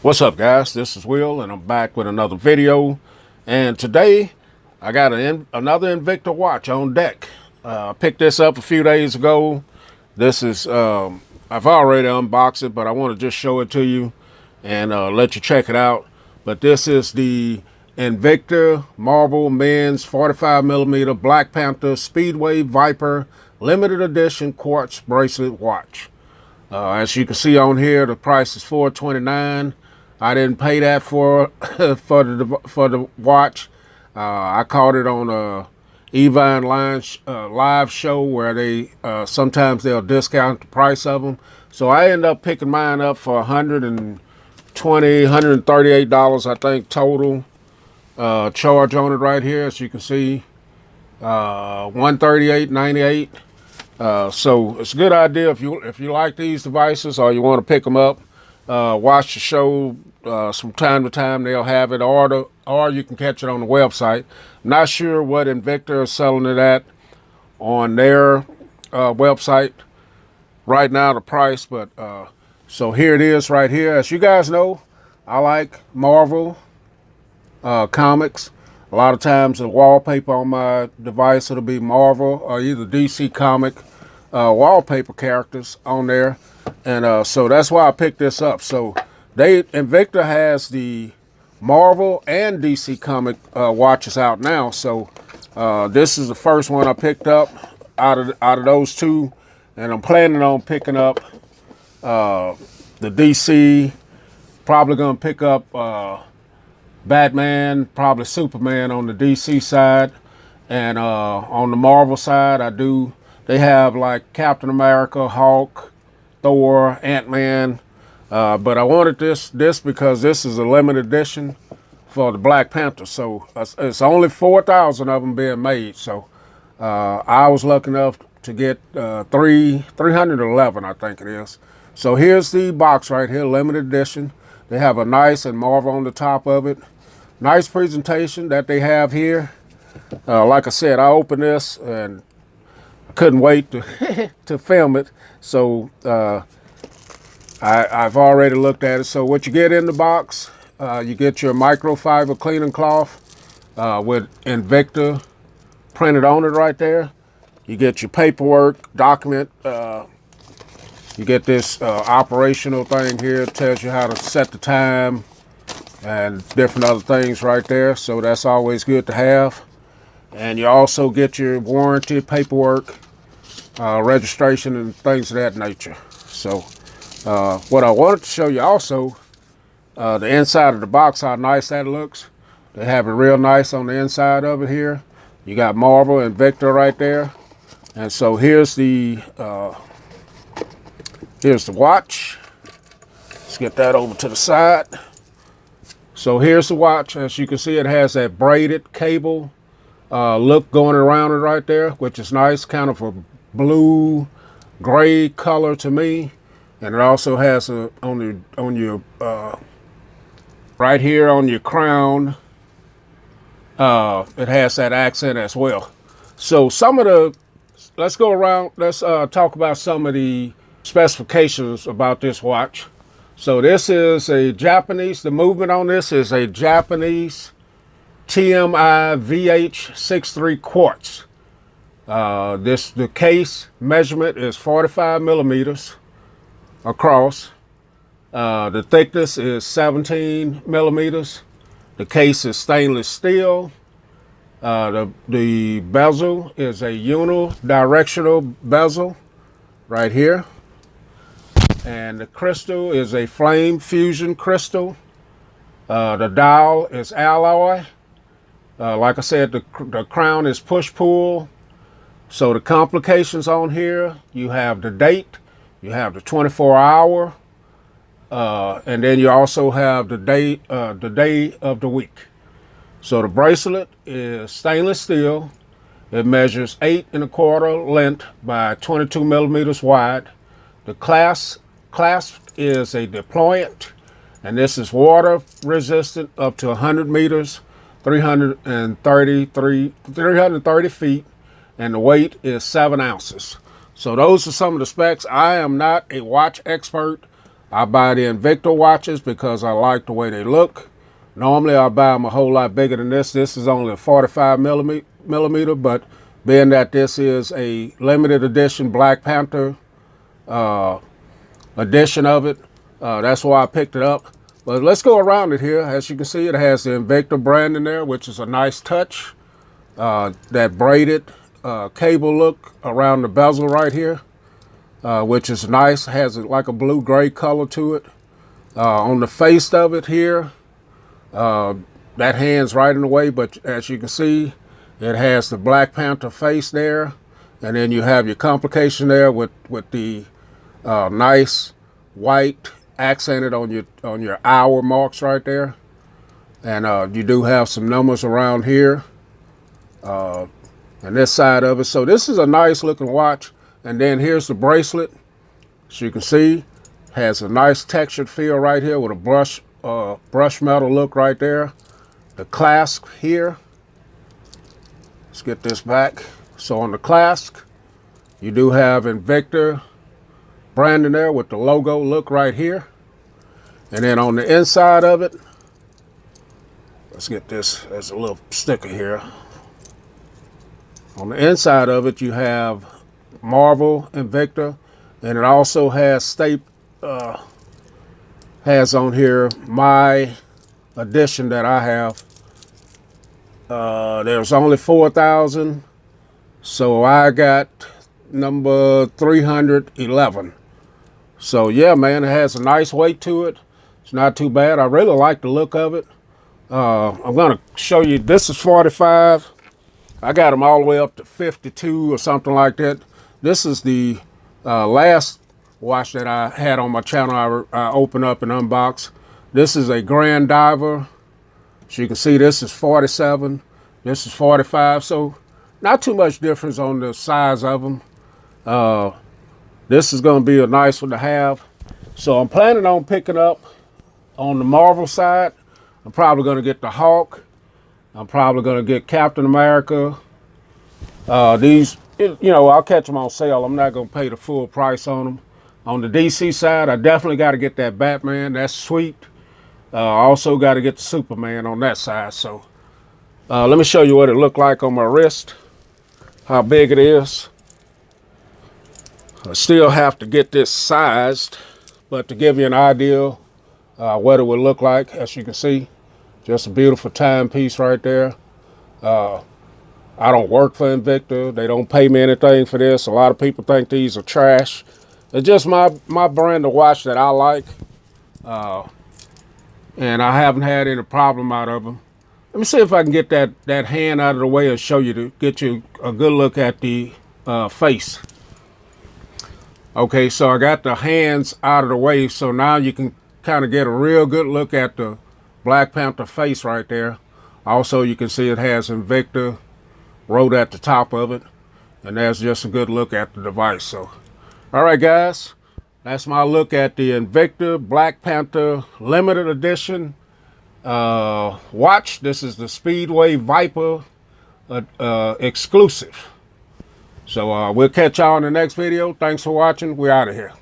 What's up, guys? This is Will, and I'm back with another video. And today, I got another Invicta watch on deck. I picked this up a few days ago. This is, I've already unboxed it, but I want to just show it to you and let you check it out. But this is the Invicta Marvel Men's 45mm Black Panther Speedway Viper Limited Edition Quartz Bracelet Watch. As you can see on here, the price is $429. I didn't pay that for for the watch. I caught it on a Evine live show where they sometimes they'll discount the price of them. So I ended up picking mine up for $138, I think, total charge on it right here. As you can see, $138.98. So it's a good idea if you like these devices or you want to pick them up. Watch the show from time to time. They'll have it, or you can catch it on the website. I'm not sure what Invicta is selling it at on their website right now, the price. But so here it is right here. As you guys know, I like Marvel comics. A lot of times the wallpaper on my device, it'll be Marvel or either DC comic wallpaper characters on there. And so that's why I picked this up. So Invicta has the Marvel and DC comic watches out now. So this is the first one I picked up out of those two, and I'm planning on picking up the DC. Probably gonna pick up Batman, probably Superman on the DC side, and on the Marvel side, they have like Captain America, Hulk, Thor, Ant-Man, but I wanted this because this is a limited edition for the Black Panther. So it's only 4,000 of them being made. So I was lucky enough to get 311, I think it is. So here's the box right here, limited edition. They have a nice and Marvel on the top of it. Nice presentation that they have here. Like I said, I opened this and couldn't wait to to film it. So I've already looked at it. So what you get in the box, you get your microfiber cleaning cloth with Invicta printed on it right there. You get your paperwork, document. You get this operational thing here. It tells you how to set the time and different other things right there. So that's always good to have. And you also get your warranty paperwork, registration, and things of that nature. So what I wanted to show you also, the inside of the box, how nice that looks. They have it real nice on the inside of it here. You got Marvel and Invicta right there. And so here's the watch. Let's get that over to the side. So here's the watch. As you can see, it has that braided cable look going around it right there, which is nice, kind of a blue gray color to me. And it also has on your right here on your crown, it has that accent as well. So let's go around, let's talk about some of the specifications about this watch. So this is the movement on this is a Japanese TMI VH63 quartz. The case measurement is 45 millimeters across. The thickness is 17 millimeters. The case is stainless steel. The bezel is a unidirectional bezel right here. And the crystal is a flame fusion crystal. The dial is alloy. Like I said, the crown is push-pull. So the complications on here, you have the date, you have the 24-hour, and then you also have the day of the week. So the bracelet is stainless steel. It measures 8 1/4 length by 22 millimeters wide. The clasp is a deployant, and this is water resistant up to 100 meters, 330 feet, and the weight is 7 ounces. So those are some of the specs. I am not a watch expert. I buy the Invicta watches because I like the way they look. Normally I buy them a whole lot bigger than this. This is only a 45 millimeter, but being that this is a limited edition Black Panther edition of it, that's why I picked it up. But let's go around it here. As you can see, it has the Invicta brand in there, which is a nice touch. That braided cable look around the bezel right here, which is nice. Has like a blue-gray color to it. On the face of it here, that hand's right in the way, but as you can see, it has the Black Panther face there, and then you have your complication there with the nice white accented on your hour marks right there, and you do have some numbers around here and this side of it. So this is a nice looking watch. And then here's the bracelet. As you can see, has a nice textured feel right here with a brush metal look right there. The clasp here, let's get this back. So on the clasp, you do have Invicta branding there with the logo look right here. And then on the inside of it, let's get this as a little sticker here. On the inside of it, you have Marvel Invicta, and it also has has on here my edition that I have. There's only 4,000, so I got number 311. So yeah, man, it has a nice weight to it. It's not too bad. I really like the look of it. I'm gonna show you, this is 45. I got them all the way up to 52 or something like that. This is the last watch that I had on my channel. I opened up and unboxed. This is a Grand Diver. As you can see, this is 47. This is 45. So not too much difference on the size of them. This is going to be a nice one to have. So I'm planning on picking up on the Marvel side. I'm probably going to get the Hulk. I'm probably going to get Captain America. These, you know, I'll catch them on sale. I'm not going to pay the full price on them. On the DC side, I definitely got to get that Batman. That's sweet. I also got to get the Superman on that side. So let me show you what it looked like on my wrist, how big it is. I still have to get this sized, but to give you an idea what it would look like, as you can see, just a beautiful timepiece right there. I don't work for Invicta. They don't pay me anything for this. A lot of people think these are trash. It's just my brand of watch that I like. And I haven't had any problem out of them. Let me see if I can get that hand out of the way and show you, to get you a good look at the face. Okay, so I got the hands out of the way, so now you can kind of get a real good look at the Black Panther face right there. Also, you can see it has Invicta wrote at the top of it, and that's just a good look at the device. So, all right, guys, that's my look at the Invicta Black Panther limited edition watch. This is the Speedway Viper exclusive. So we'll catch y'all in the next video. Thanks for watching. We're out of here.